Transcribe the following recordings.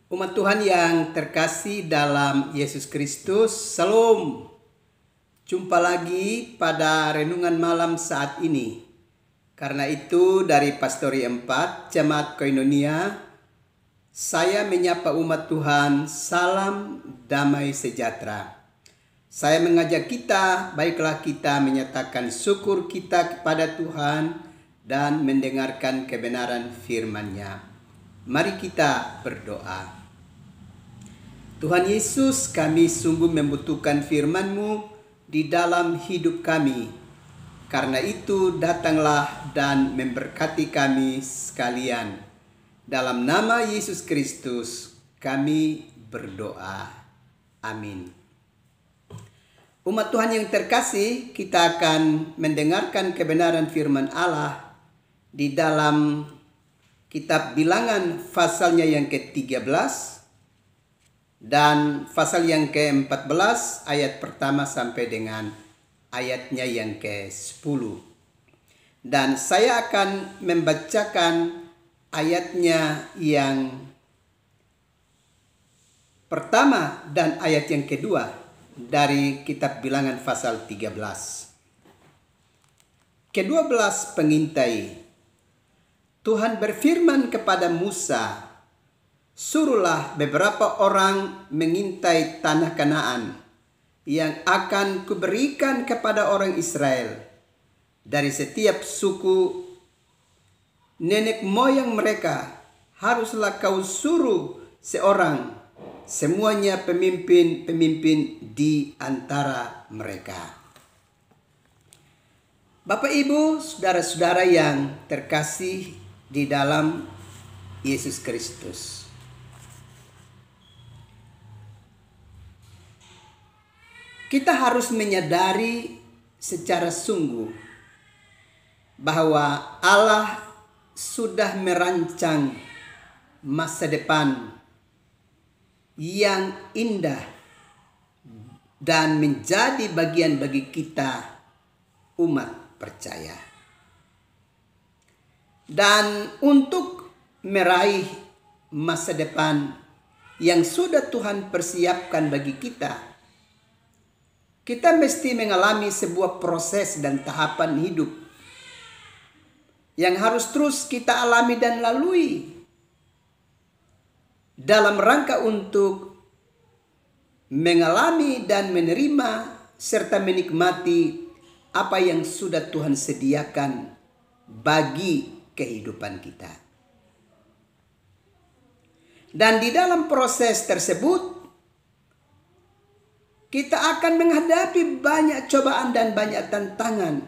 Umat Tuhan yang terkasih dalam Yesus Kristus, Salam. Jumpa lagi pada renungan malam saat ini. Karena itu dari Pastori 4, Jemaat Koinonia, saya menyapa umat Tuhan, salam damai sejahtera. Saya mengajak kita, baiklah kita menyatakan syukur kita kepada Tuhan dan mendengarkan kebenaran firman-Nya. Mari kita berdoa. Tuhan Yesus, kami sungguh membutuhkan firman-Mu di dalam hidup kami. Karena itu datanglah dan memberkati kami sekalian. Dalam nama Yesus Kristus kami berdoa. Amin. Umat Tuhan yang terkasih, kita akan mendengarkan kebenaran firman Allah di dalam kitab Bilangan pasalnya yang ke-13 dan pasal yang ke-14 ayat pertama sampai dengan ayatnya yang ke-10. Dan saya akan membacakan ayatnya yang pertama dan ayat yang kedua dari kitab Bilangan pasal 13. Ke-12 pengintai. Tuhan berfirman kepada Musa, "Suruhlah beberapa orang mengintai tanah Kanaan yang akan kuberikan kepada orang Israel. Dari setiap suku nenek moyang mereka haruslah kau suruh seorang, semuanya pemimpin-pemimpin di antara mereka." Bapak, Ibu, saudara-saudara yang terkasih di dalam Yesus Kristus. Kita harus menyadari secara sungguh bahwa Allah sudah merancang masa depan yang indah dan menjadi bagian bagi kita umat percaya. Dan untuk meraih masa depan yang sudah Tuhan persiapkan bagi kita, kita mesti mengalami sebuah proses dan tahapan hidup yang harus terus kita alami dan lalui dalam rangka untuk mengalami dan menerima serta menikmati apa yang sudah Tuhan sediakan bagi kehidupan kita. Dan di dalam proses tersebut kita akan menghadapi banyak cobaan dan banyak tantangan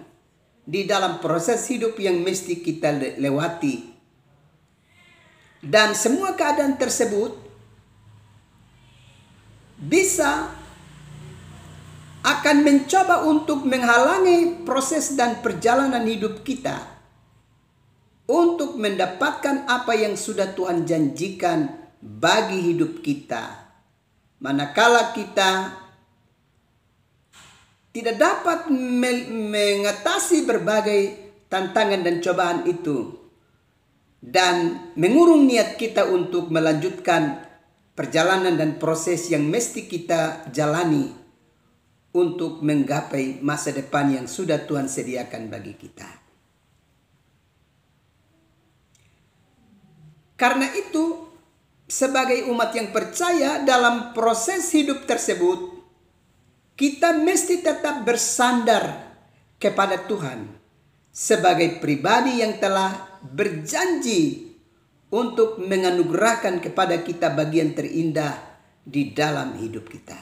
di dalam proses hidup yang mesti kita lewati. Dan semua keadaan tersebut bisa akan mencoba untuk menghalangi proses dan perjalanan hidup kita untuk mendapatkan apa yang sudah Tuhan janjikan bagi hidup kita. Manakala kita tidak dapat mengatasi berbagai tantangan dan cobaan itu dan mengurung niat kita untuk melanjutkan perjalanan dan proses yang mesti kita jalani untuk menggapai masa depan yang sudah Tuhan sediakan bagi kita. Karena itu, sebagai umat yang percaya dalam proses hidup tersebut, kita mesti tetap bersandar kepada Tuhan sebagai pribadi yang telah berjanji untuk menganugerahkan kepada kita bagian terindah di dalam hidup kita.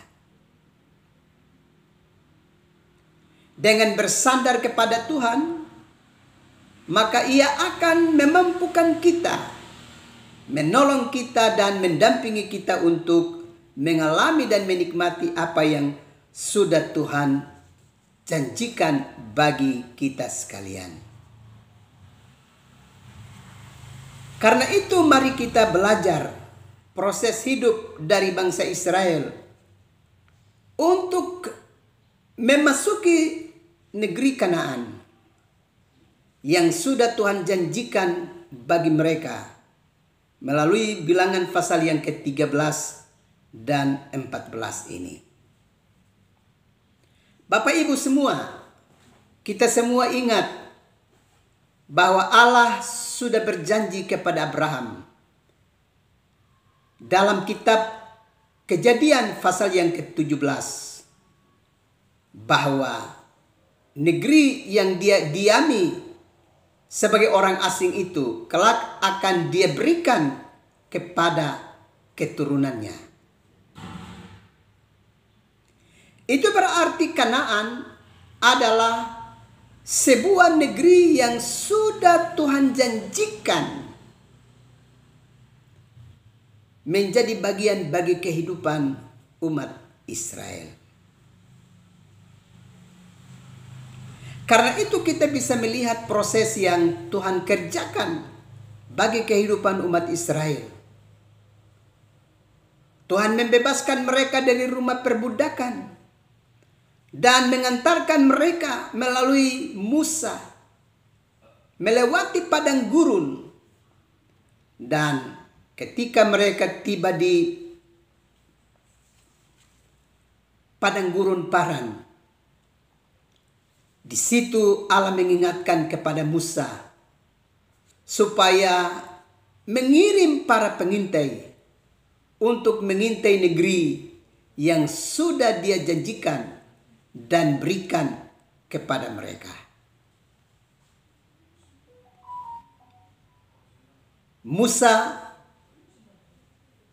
Dengan bersandar kepada Tuhan, maka Ia akan memampukan kita, menolong kita dan mendampingi kita untuk mengalami dan menikmati apa yang sudah Tuhan janjikan bagi kita sekalian. Karena itu mari kita belajar proses hidup dari bangsa Israel untuk memasuki negeri Kanaan yang sudah Tuhan janjikan bagi mereka. melalui bilangan pasal yang ke-13 dan 14 ini. Bapak Ibu semua, kita semua ingat bahwa Allah sudah berjanji kepada Abraham dalam kitab Kejadian pasal yang ke-17 bahwa negeri yang dia diami sebagai orang asing itu kelak akan dia berikan kepada keturunannya. Itu berarti Kanaan adalah sebuah negeri yang sudah Tuhan janjikan menjadi bagian bagi kehidupan umat Israel. Karena itu kita bisa melihat proses yang Tuhan kerjakan bagi kehidupan umat Israel. Tuhan membebaskan mereka dari rumah perbudakan dan mengantarkan mereka melalui Musa melewati padang gurun, dan ketika mereka tiba di padang gurun Paran, di situ Allah mengingatkan kepada Musa supaya mengirim para pengintai untuk mengintai negeri yang sudah dia janjikan dan berikan kepada mereka. Musa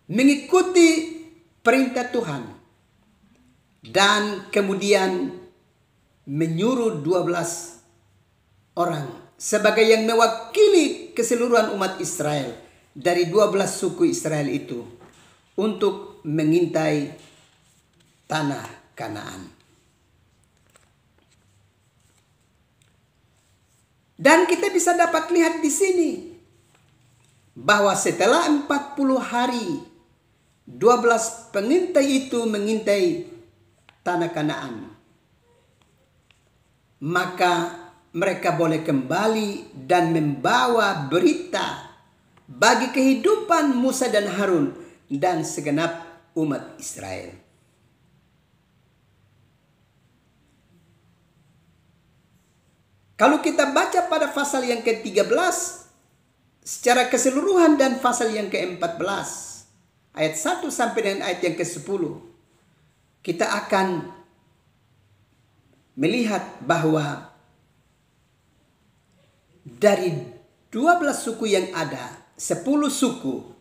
mengikuti perintah Tuhan dan kemudian menyuruh 12 orang sebagai yang mewakili keseluruhan umat Israel dari 12 suku Israel itu untuk mengintai tanah Kanaan. Dan kita bisa dapat lihat di sini bahwa setelah 40 hari 12 pengintai itu mengintai tanah Kanaan, maka mereka boleh kembali dan membawa berita bagi kehidupan Musa dan Harun dan segenap umat Israel. Kalau kita baca pada pasal yang ke-13 secara keseluruhan dan pasal yang ke-14 ayat 1 sampai dengan ayat yang ke-10, kita akan melihat bahwa dari 12 suku yang ada, 10 suku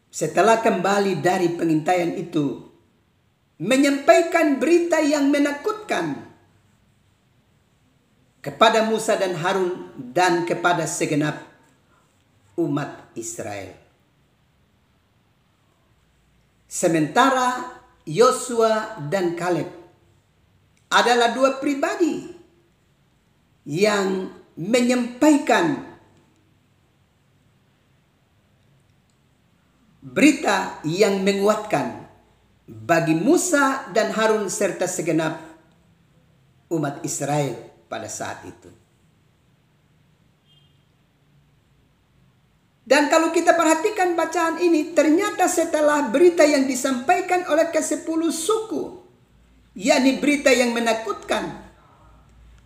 setelah kembali dari pengintaian itu menyampaikan berita yang menakutkan kepada Musa dan Harun dan kepada segenap umat Israel. Sementara Yosua dan Kaleb adalah dua pribadi yang menyampaikan berita yang menguatkan bagi Musa dan Harun serta segenap umat Israel pada saat itu. Dan kalau kita perhatikan bacaan ini, ternyata setelah berita yang disampaikan oleh ke-10 suku, yakni berita yang menakutkan,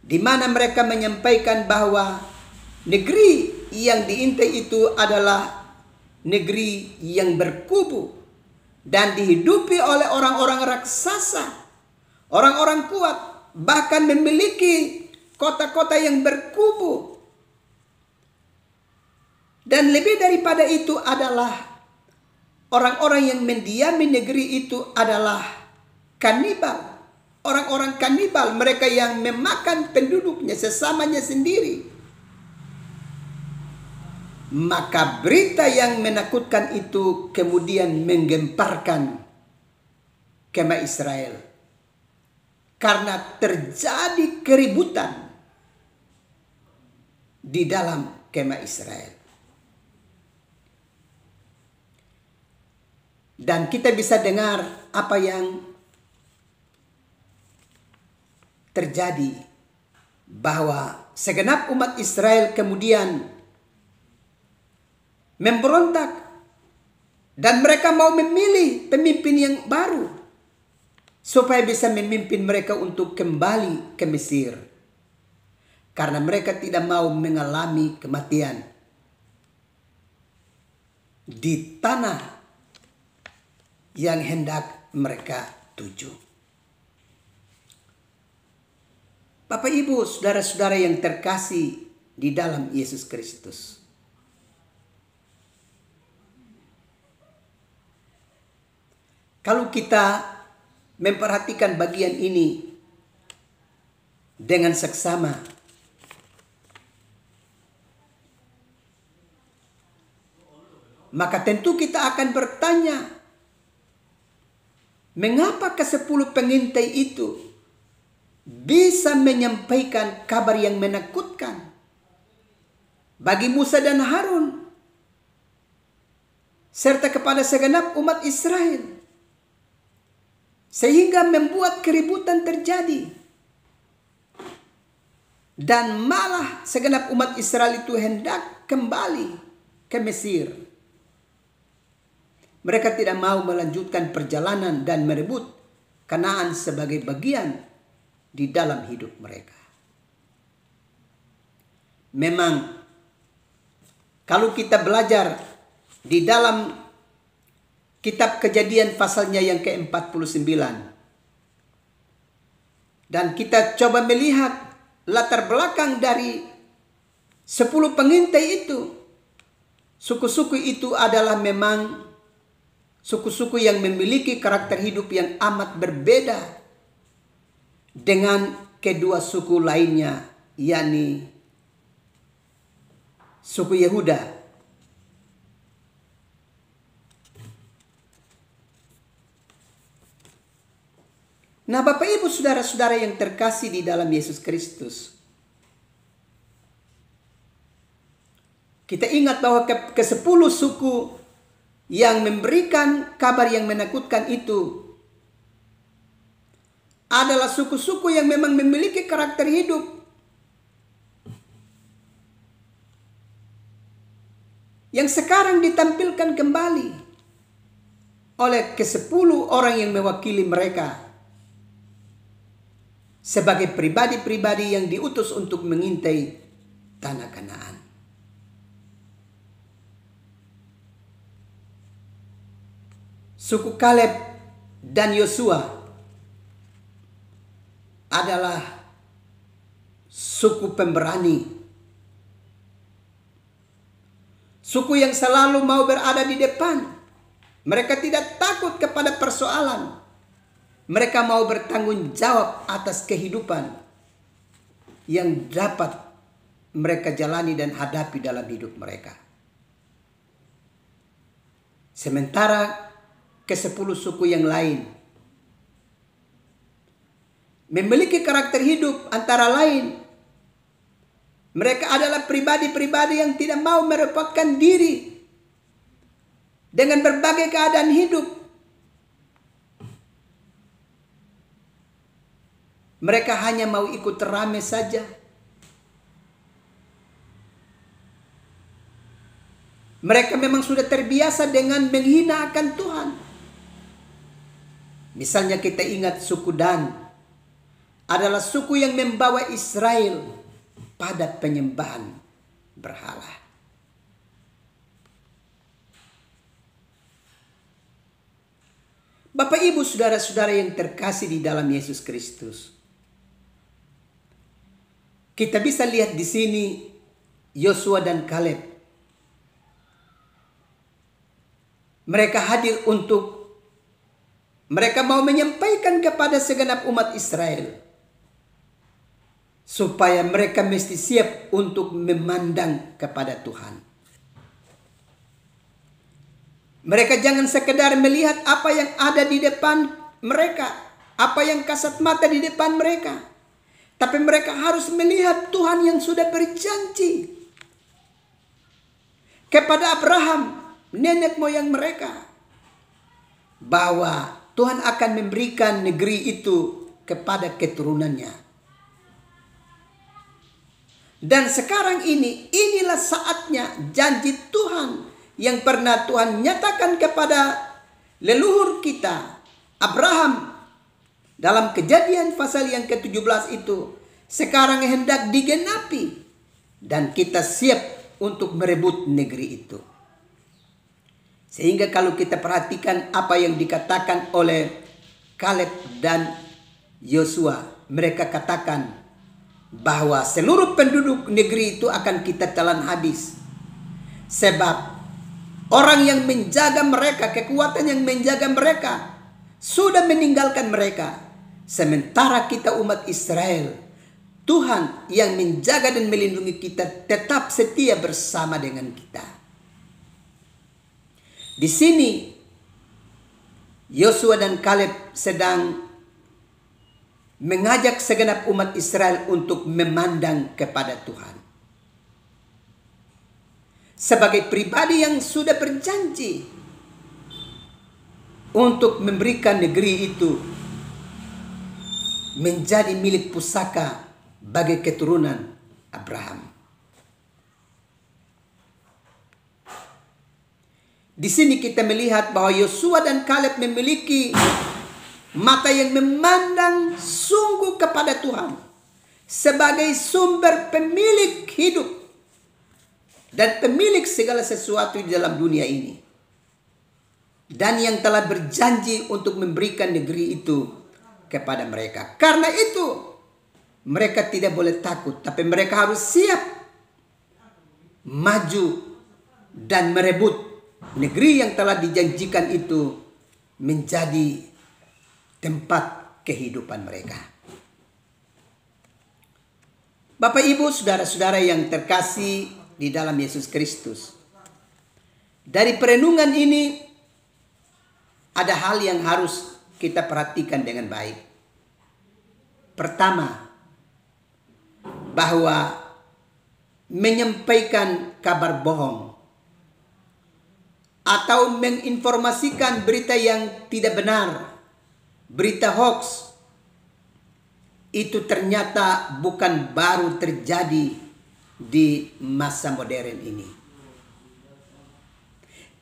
di mana mereka menyampaikan bahwa negeri yang diintai itu adalah negeri yang berkubu dan dihidupi oleh orang-orang raksasa, orang-orang kuat, bahkan memiliki kota-kota yang berkubu. Dan lebih daripada itu adalah orang-orang yang mendiami negeri itu adalah kanibal. Orang-orang kanibal, mereka yang memakan penduduknya sesamanya sendiri. Maka berita yang menakutkan itu kemudian menggemparkan kemah Israel. Karena terjadi keributan di dalam kemah Israel. Dan kita bisa dengar apa yang terjadi, bahwa segenap umat Israel kemudian memberontak, dan mereka mau memilih pemimpin yang baru supaya bisa memimpin mereka untuk kembali ke Mesir. Karena mereka tidak mau mengalami kematian di tanah yang hendak mereka tuju. Bapak, Ibu, saudara-saudara yang terkasih di dalam Yesus Kristus. Kalau kita memperhatikan bagian ini dengan seksama, maka tentu kita akan bertanya, mengapa ke-10 pengintai itu bisa menyampaikan kabar yang menakutkan bagi Musa dan Harun serta kepada segenap umat Israel, sehingga membuat keributan terjadi, dan malah segenap umat Israel itu hendak kembali ke Mesir. Mereka tidak mau melanjutkan perjalanan dan merebut Kanaan sebagai bagian di dalam hidup mereka. Memang kalau kita belajar di dalam kitab Kejadian pasalnya yang ke-49, dan kita coba melihat latar belakang dari 10 pengintai itu, suku-suku itu adalah memang suku-suku yang memiliki karakter hidup yang amat berbeda dengan kedua suku lainnya, yakni suku Yehuda. Nah, Bapak Ibu saudara-saudara yang terkasih di dalam Yesus Kristus, kita ingat bahwa ke-10 suku yang memberikan kabar yang menakutkan itu adalah suku-suku yang memang memiliki karakter hidup yang sekarang ditampilkan kembali oleh ke-10 orang yang mewakili mereka sebagai pribadi-pribadi yang diutus untuk mengintai tanah Kanaan. Suku Kaleb dan Yosua adalah suku pemberani, suku yang selalu mau berada di depan. Mereka tidak takut kepada persoalan. Mereka mau bertanggung jawab atas kehidupan yang dapat mereka jalani dan hadapi dalam hidup mereka. Sementara ke-10 suku yang lain memiliki karakter hidup antara lain, mereka adalah pribadi-pribadi yang tidak mau merepotkan diri dengan berbagai keadaan hidup. Mereka hanya mau ikut rame saja. Mereka memang sudah terbiasa dengan menghina akan Tuhan. Misalnya kita ingat suku Dan adalah suku yang membawa Israel pada penyembahan berhala. Bapak, Ibu, saudara-saudara yang terkasih di dalam Yesus Kristus, kita bisa lihat di sini Yosua dan Kaleb. Mereka hadir untuk mereka mau menyampaikan kepada segenap umat Israel supaya mereka mesti siap untuk memandang kepada Tuhan. Mereka jangan sekedar melihat apa yang ada di depan mereka, apa yang kasat mata di depan mereka. Tapi mereka harus melihat Tuhan yang sudah berjanji kepada Abraham, nenek moyang mereka, bahwa Tuhan akan memberikan negeri itu kepada keturunannya. Dan sekarang inilah saatnya janji Tuhan yang pernah Tuhan nyatakan kepada leluhur kita, Abraham, dalam Kejadian pasal yang ke-17 itu, sekarang hendak digenapi. Dan kita siap untuk merebut negeri itu. Sehingga kalau kita perhatikan apa yang dikatakan oleh Kaleb dan Yosua, mereka katakan bahwa seluruh penduduk negeri itu akan kita telan habis. Sebab orang yang menjaga mereka, kekuatan yang menjaga mereka, sudah meninggalkan mereka. Sementara kita umat Israel, Tuhan yang menjaga dan melindungi kita tetap setia bersama dengan kita. Di sini Yosua dan Kaleb sedang mengajak segenap umat Israel untuk memandang kepada Tuhan. Sebagai pribadi yang sudah berjanji untuk memberikan negeri itu menjadi milik pusaka bagi keturunan Abraham. Di sini kita melihat bahwa Yosua dan Kaleb memiliki mata yang memandang sungguh kepada Tuhan sebagai sumber pemilik hidup dan pemilik segala sesuatu di dalam dunia ini. Dan yang telah berjanji untuk memberikan negeri itu kepada mereka. Karena itu mereka tidak boleh takut, tapi mereka harus siap maju dan merebut negeri yang telah dijanjikan itu menjadi tempat kehidupan mereka. Bapak, Ibu, saudara-saudara yang terkasih di dalam Yesus Kristus. Dari perenungan ini ada hal yang harus kita perhatikan dengan baik. Pertama, bahwa menyampaikan kabar bohong atau menginformasikan berita yang tidak benar, berita hoax, itu ternyata bukan baru terjadi di masa modern ini.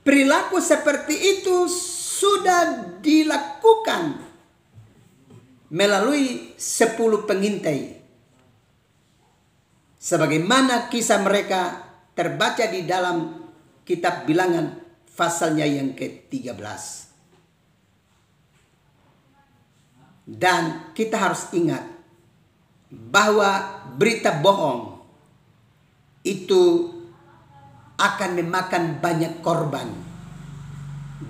Perilaku seperti itu sudah dilakukan melalui 10 pengintai. Sebagaimana kisah mereka terbaca di dalam kitab Bilangan pasalnya yang ke-13. Dan kita harus ingat bahwa berita bohong itu akan memakan banyak korban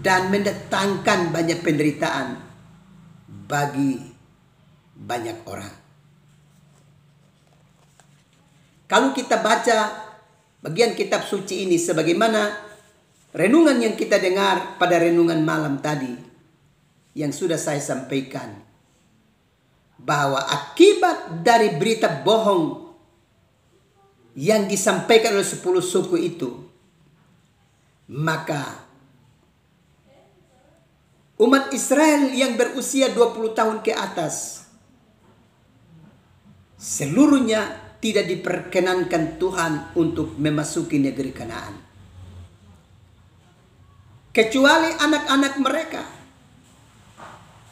dan mendatangkan banyak penderitaan bagi banyak orang. Kalau kita baca bagian kitab suci ini sebagaimana renungan yang kita dengar pada renungan malam tadi yang sudah saya sampaikan, bahwa akibat dari berita bohong yang disampaikan oleh 10 suku itu, maka umat Israel yang berusia 20 tahun ke atas seluruhnya tidak diperkenankan Tuhan untuk memasuki negeri Kanaan. Kecuali anak-anak mereka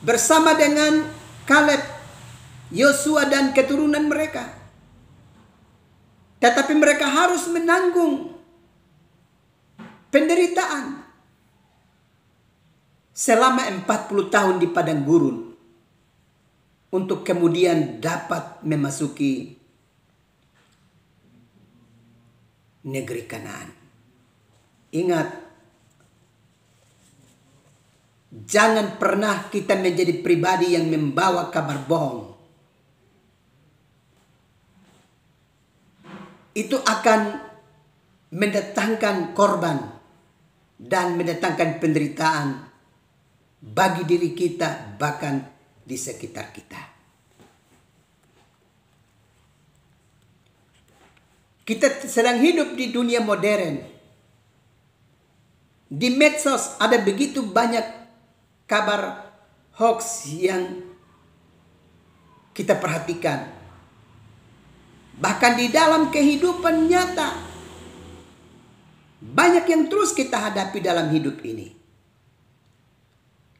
bersama dengan Kaleb, Yosua dan keturunan mereka. Tetapi mereka harus menanggung penderitaan selama 40 tahun di padang gurun untuk kemudian dapat memasuki negeri Kanaan. Ingat, jangan pernah kita menjadi pribadi yang membawa kabar bohong. Itu akan mendatangkan korban dan mendatangkan penderitaan bagi diri kita, bahkan di sekitar kita. Kita sedang hidup di dunia modern. Di medsos ada begitu banyak kabar hoax yang kita perhatikan. Bahkan di dalam kehidupan nyata banyak terbaik yang terus kita hadapi dalam hidup ini.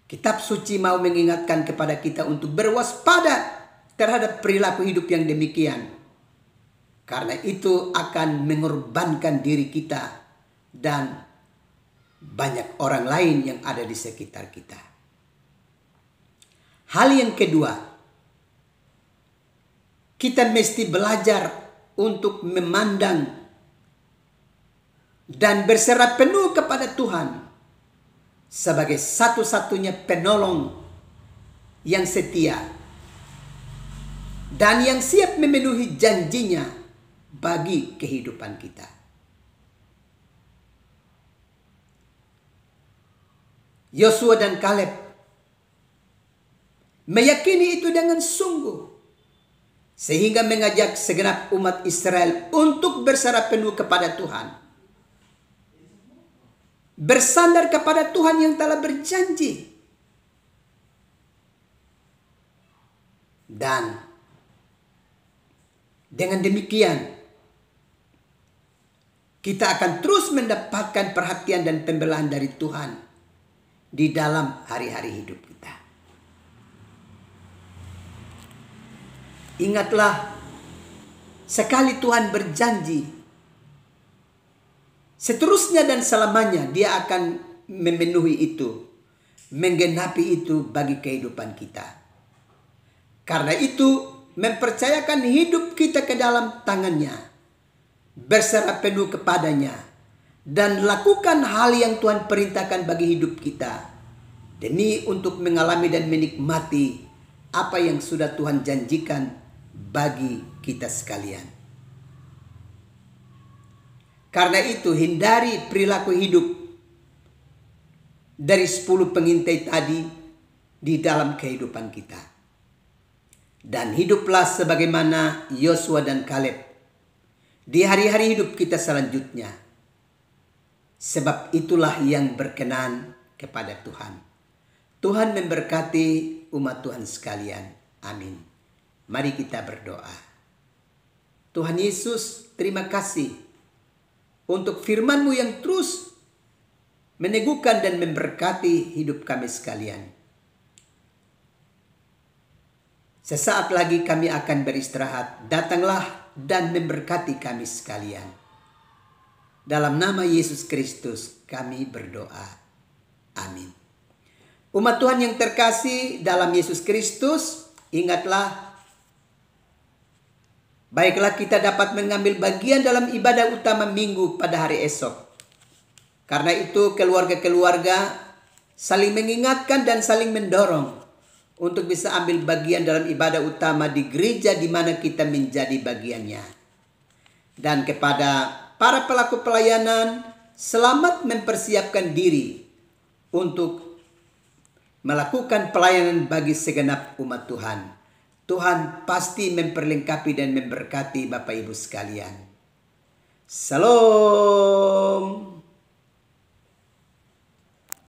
Kitab suci mau mengingatkan kepada kita untuk berwaspada terhadap perilaku hidup yang demikian. Karena itu akan mengorbankan diri kita dan banyak orang lain yang ada di sekitar kita. Hal yang kedua, kita mesti belajar untuk memandang dan berserah penuh kepada Tuhan sebagai satu-satunya penolong yang setia dan yang siap memenuhi janjinya bagi kehidupan kita. Yosua dan Kaleb meyakini itu dengan sungguh, sehingga mengajak segenap umat Israel untuk berserah penuh kepada Tuhan. Bersandar kepada Tuhan yang telah berjanji. Dan dengan demikian, kita akan terus mendapatkan perhatian dan pembelaan dari Tuhan di dalam hari-hari hidup kita. Ingatlah, sekali Tuhan berjanji, seterusnya dan selamanya Dia akan memenuhi itu, menggenapi itu bagi kehidupan kita. Karena itu, mempercayakan hidup kita ke dalam tangannya, berserah penuh kepadanya, dan lakukan hal yang Tuhan perintahkan bagi hidup kita, demi untuk mengalami dan menikmati apa yang sudah Tuhan janjikan bagi kita sekalian. Karena itu, hindari perilaku hidup dari 10 pengintai tadi di dalam kehidupan kita. Dan hiduplah sebagaimana Yosua dan Kaleb di hari-hari hidup kita selanjutnya. Sebab itulah yang berkenan kepada Tuhan. Tuhan memberkati umat Tuhan sekalian. Amin. Mari kita berdoa. Tuhan Yesus, terima kasih untuk firman-Mu yang terus meneguhkan dan memberkati hidup kami sekalian. Sesaat lagi kami akan beristirahat. Datanglah dan memberkati kami sekalian. Dalam nama Yesus Kristus kami berdoa. Amin. Umat Tuhan yang terkasih dalam Yesus Kristus, ingatlah, baiklah kita dapat mengambil bagian dalam ibadah utama minggu pada hari esok. Karena itu keluarga-keluarga saling mengingatkan dan saling mendorong untuk bisa ambil bagian dalam ibadah utama di gereja di mana kita menjadi bagiannya. Dan kepada para pelaku pelayanan, selamat mempersiapkan diri untuk melakukan pelayanan bagi segenap umat Tuhan. Tuhan pasti memperlengkapi dan memberkati Bapak Ibu sekalian. Salam.